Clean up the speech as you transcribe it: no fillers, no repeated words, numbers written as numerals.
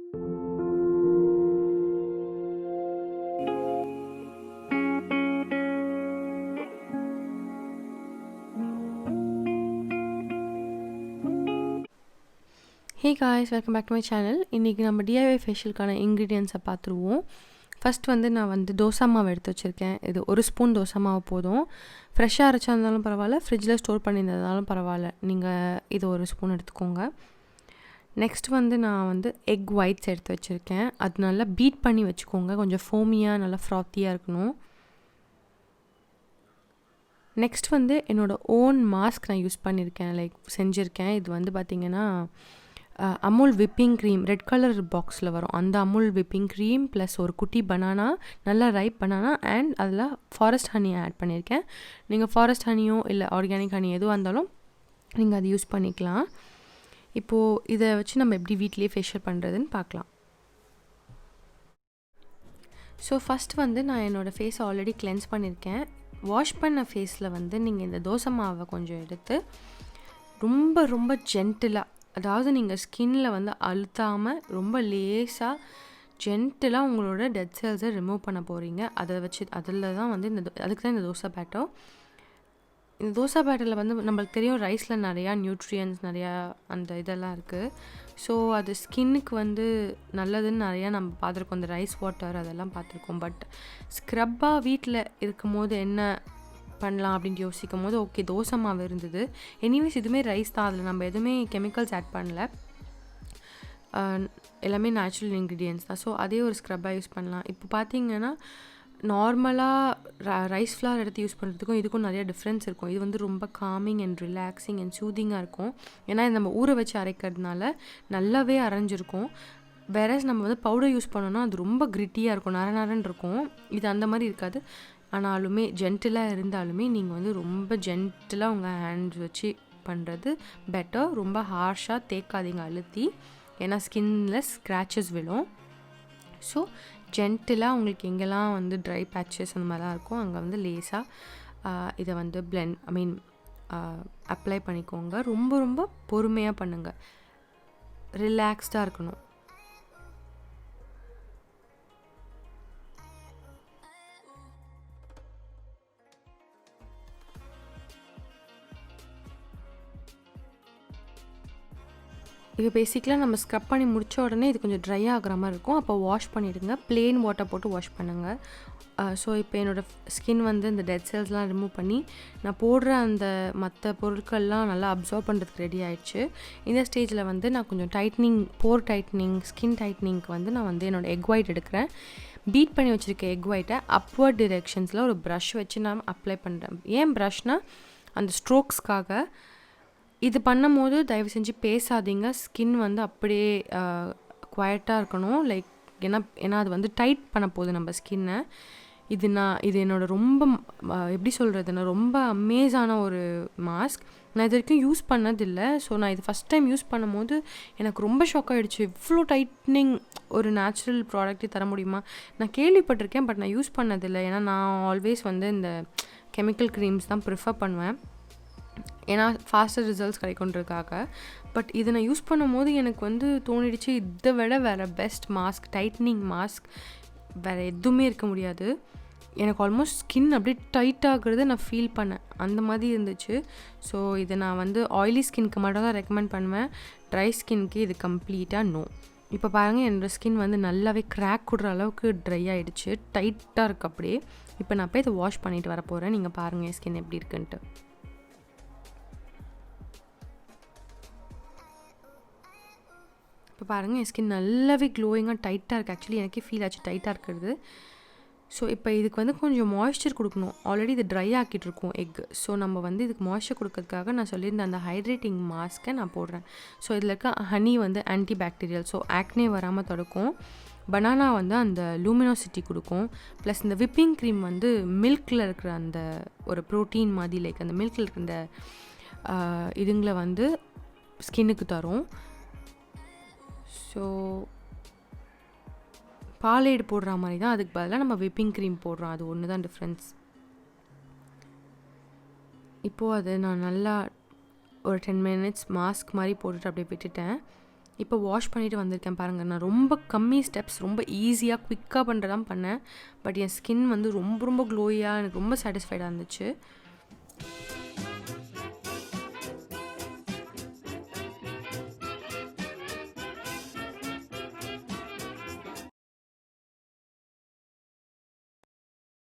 Hey guys, welcome back to my channel. இன்றைக்கி நம்ம DIY ஃபேஷியலுக்கான இன்க்ரீடியன்ட்ஸை பார்த்துருவோம். ஃபஸ்ட் நான் தோசை மாவு எடுத்து வச்சுருக்கேன். இது 1 ஸ்பூன் தோசை மாவு போதும். ஃப்ரெஷ்ஷாக அரைச்சா இருந்தாலும் பரவாயில்ல, ஃப்ரிட்ஜில் ஸ்டோர் பண்ணியிருந்ததாலும் பரவாயில்ல. நீங்கள் இது 1 ஸ்பூன் எடுத்துக்கோங்க. நெக்ஸ்ட் நான் எக் ஒயிட்ஸ் எடுத்து வச்சுருக்கேன். அது நல்லா பீட் பண்ணி வச்சுக்கோங்க. கொஞ்சம் ஃபோமியாக நல்லா ஃப்ராத்தியாக இருக்கணும். நெக்ஸ்ட் என்னோடய ஓன் மாஸ்க் நான் யூஸ் பண்ணியிருக்கேன், செஞ்சுருக்கேன். இது பார்த்திங்கன்னா Amul whipping cream red colour பாக்ஸில் வரும். அந்த அமுல் விப்பிங் க்ரீம் ப்ளஸ் ஒரு குட்டி பனானா, நல்லா ரைப் பனானா அண்ட் அதில் ஃபாரஸ்ட் ஹனி ஆட் பண்ணியிருக்கேன். நீங்கள் ஃபாரஸ்ட் ஹனியோ இல்லை ஆர்கானிக் ஹனி எதுவாக இருந்தாலும் நீங்கள் அதை யூஸ் பண்ணிக்கலாம். இப்போது இதை வச்சு நம்ம எப்படி வீட்லேயே ஃபேஷியல் பண்ணுறதுன்னு பார்க்கலாம். ஸோ ஃபஸ்ட் நான் என்னோடய ஃபேஸை ஆல்ரெடி கிளென்ஸ் பண்ணியிருக்கேன். வாஷ் பண்ண ஃபேஸில் நீங்கள் இந்த தோசை மாவை கொஞ்சம் எடுத்து ரொம்ப ரொம்ப ஜென்டிலாக, அதாவது நீங்கள் ஸ்கின்னில் அழுத்தாமல் ரொம்ப லேஸாக ஜென்டிலாக உங்களோட டெட் செல்ஸை ரிமூவ் பண்ண போகிறீங்க. அதை வச்சு அதில் தான் அதுக்கு தான் இந்த தோசை பேட்டர். இந்த தோசை பேட்டரில் நம்மளுக்கு தெரியும் ரைஸில் நிறையா நியூட்ரியன்ஸ், நிறையா அந்த இதெல்லாம் இருக்குது. ஸோ அது ஸ்கின்னுக்கு நல்லதுன்னு நிறையா நம்ம பார்த்துருக்கோம். இந்த ரைஸ் வாட்டர் அதெல்லாம் பார்த்துருக்கோம். பட் ஸ்க்ரப்பாக வீட்டில் இருக்கும் போது என்ன பண்ணலாம் அப்படின்ட்டு யோசிக்கும் போது ஓகே தோசை மாவு இருந்தது. எனிவேஸ் இதுவுமே ரைஸ் தான், அதில் நம்ம எதுவுமே கெமிக்கல்ஸ் ஆட் பண்ணல, எல்லாமே நேச்சுரல் இன்க்ரீடியன்ஸ் தான். ஸோ அதே ஒரு ஸ்க்ரப்பாக யூஸ் பண்ணலாம். இப்போ பார்த்தீங்கன்னா நார்மலாக ரைஸ் ஃப்ளார் எடுத்து யூஸ் பண்ணுறதுக்கும் இதுக்கும் நிறையா டிஃப்ரென்ஸ் இருக்கும். இது ரொம்ப காமிங் அண்ட் ரிலாக்ஸிங் அண்ட் சூதிங்காக இருக்கும். ஏன்னா இது நம்ம ஊற வச்சு அரைக்கிறதுனால நல்லாவே அரைஞ்சிருக்கும். வேறஸ் நம்ம பவுடர் யூஸ் பண்ணோன்னா அது ரொம்ப கிரிட்டியாக இருக்கும், நரன்னு இருக்கும். இது அந்த மாதிரி இருக்காது. ஆனாலுமே ஜென்டிலாக இருந்தாலுமே நீங்கள் ரொம்ப ஜென்டிலாக உங்கள் ஹேண்ட்ஸ் வச்சு பண்ணுறது பெட்டர். ரொம்ப ஹார்ஷாக தேக்காதீங்க அழுத்தி, ஏன்னா ஸ்கின்னில் ஸ்க்ராச்சஸ் விழும். ஸோ ஜென்டிலாக உங்களுக்கு எங்கெல்லாம் ட்ரை பேட்சஸ் அந்த மாதிரிலாம் இருக்கும் அங்கே லேஸாக இதை அப்ளை பண்ணிக்கோங்க. ரொம்ப ரொம்ப பொறுமையாக பண்ணுங்கள், ரிலாக்ஸ்டாக இருக்கணும். இப்போ பேசிக்கலாக நம்ம ஸ்க்ரப் பண்ணி முடித்த உடனே இது கொஞ்சம் ட்ரை ஆகிற மாதிரி இருக்கும். அப்போ வாஷ் பண்ணிவிடுங்க, ப்ளெயின் வாட்டர் போட்டு வாஷ் பண்ணுங்கள். ஸோ இப்போ என்னோடய ஸ்கின் இந்த டெட் செல்ஸ்லாம் ரிமூவ் பண்ணி நான் போடுற அந்த மற்ற பொருட்கள்லாம் நல்லா அப்சர்வ் பண்ணுறதுக்கு ரெடி ஆகிடுச்சு. இந்த ஸ்டேஜில் நான் கொஞ்சம் டைட்னிங், போர் டைட்னிங், ஸ்கின் டைட்னிங்க்கு நான் என்னோடய எக் ஒயிட் எடுக்கிறேன். பீட் பண்ணி வச்சுருக்க எக் ஒயிட்டை அப்வர்ட் டிரெக்ஷன்ஸில் ஒரு ப்ரஷ் வச்சு நான் அப்ளை பண்ணுறேன். ஏன் ப்ரஷ்னால் அந்த ஸ்ட்ரோக்ஸ்க்காக. இது பண்ணும் போது தயவு செஞ்சு பேசாதீங்க, ஸ்கின் அப்படியே குவைட்டாக இருக்கணும். ஏன்னா அது டைட் பண்ண போகுது நம்ம ஸ்கின்னை. இது என்னோட ரொம்ப எப்படி சொல்கிறதுன்னா ரொம்ப அமேஸான ஒரு மாஸ்க். நான் இது வரைக்கும் யூஸ் பண்ணதில்லை. ஸோ நான் இது ஃபஸ்ட் டைம் யூஸ் பண்ணும் போது எனக்கு ரொம்ப ஷாக் ஆகிடுச்சு. இவ்வளோ டைட்னிங் ஒரு நேச்சுரல் ப்ராடக்ட்டே தர முடியுமா? நான் கேள்விப்பட்டிருக்கேன், பட் நான் யூஸ் பண்ணதில்லை. ஏன்னா நான் ஆல்வேஸ் இந்த கெமிக்கல் க்ரீம்ஸ் தான் ப்ரிஃபர் பண்ணுவேன், ஏன்னா ஃபாஸ்டர் ரிசல்ட்ஸ் கிடைக்குன்றதுக்காக. பட் இதை நான் யூஸ் பண்ணும் போது எனக்கு தோணிடுச்சு, இதை விட வேறு பெஸ்ட் மாஸ்க், டைட்னிங் மாஸ்க் வேறு எதுவுமே இருக்க முடியாது. எனக்கு ஆல்மோஸ்ட் ஸ்கின் அப்படியே டைட் ஆகுறத நான் ஃபீல் பண்ணேன், அந்த மாதிரி இருந்துச்சு. ஸோ இதை நான் ஆயிலி ஸ்கின்க்கு மட்டும் தான் ரெக்கமெண்ட் பண்ணுவேன். ட்ரை ஸ்கின்க்கு இது கம்ப்ளீட்டாக நோ. இப்போ பாருங்கள், என்னோடய ஸ்கின் நல்லாவே கிராக் விடுற அளவுக்கு ட்ரை ஆகிடுச்சு, டைட்டாக இருக்குது அப்படியே. இப்போ நான் போய் இதை வாஷ் பண்ணிவிட்டு வர போகிறேன். நீங்கள் பாருங்கள் என் ஸ்கின் எப்படி இருக்குன்ட்டு. இப்போ பாருங்கள், என் ஸ்கின் நல்லாவே க்ளோயிங்காக டைட்டாக இருக்குது. ஆக்சுவலி எனக்கே ஃபீல் ஆச்சு டைட்டாக இருக்கிறது. ஸோ இப்போ இதுக்கு கொஞ்சம் மாய்ஸ்சர் கொடுக்கணும். ஆல்ரெடி இது ட்ரை ஆக்கிட்டுருக்கோம் எக். ஸோ நம்ம இதுக்கு மாய்ஸ்சர் கொடுக்கறதுக்காக நான் சொல்லியிருந்த அந்த ஹைட்ரேட்டிங் மாஸ்க்கை நான் போடுறேன். ஸோ இதில் இருக்க honey anti bacterial, so acne வராமல் தடுக்கும். பனானா அந்த லூமினோசிட்டி கொடுக்கும். ப்ளஸ் இந்த விப்பிங் க்ரீம் மில்கில் இருக்கிற அந்த ஒரு ப்ரோட்டீன் மாதிரி அந்த மில்கில் இருக்கிற இந்த இதுங்களை ஸ்கின்னுக்கு தரும். ஸோ பாலேடு போடுற மாதிரி தான், அதுக்கு பதிலாக நம்ம விப்பிங் க்ரீம் போடுறோம். அது ஒன்று தான் டிஃப்ரென்ஸ். இப்போது அது நான் நல்லா ஒரு 10 minutes மாஸ்க் மாதிரி போட்டுட்டு அப்படியே விட்டுட்டேன். இப்போ வாஷ் பண்ணிவிட்டு வந்திருக்கேன் பாருங்கள். நான் ரொம்ப கம்மி ஸ்டெப்ஸ், ரொம்ப ஈஸியாக குயிக்காக பண்ணுறதான் பண்ணேன். பட் என் ஸ்கின் வந்து ரொம்ப ரொம்ப க்ளோயாக எனக்கு ரொம்ப சாட்டிஸ்ஃபைடாக இருந்துச்சு.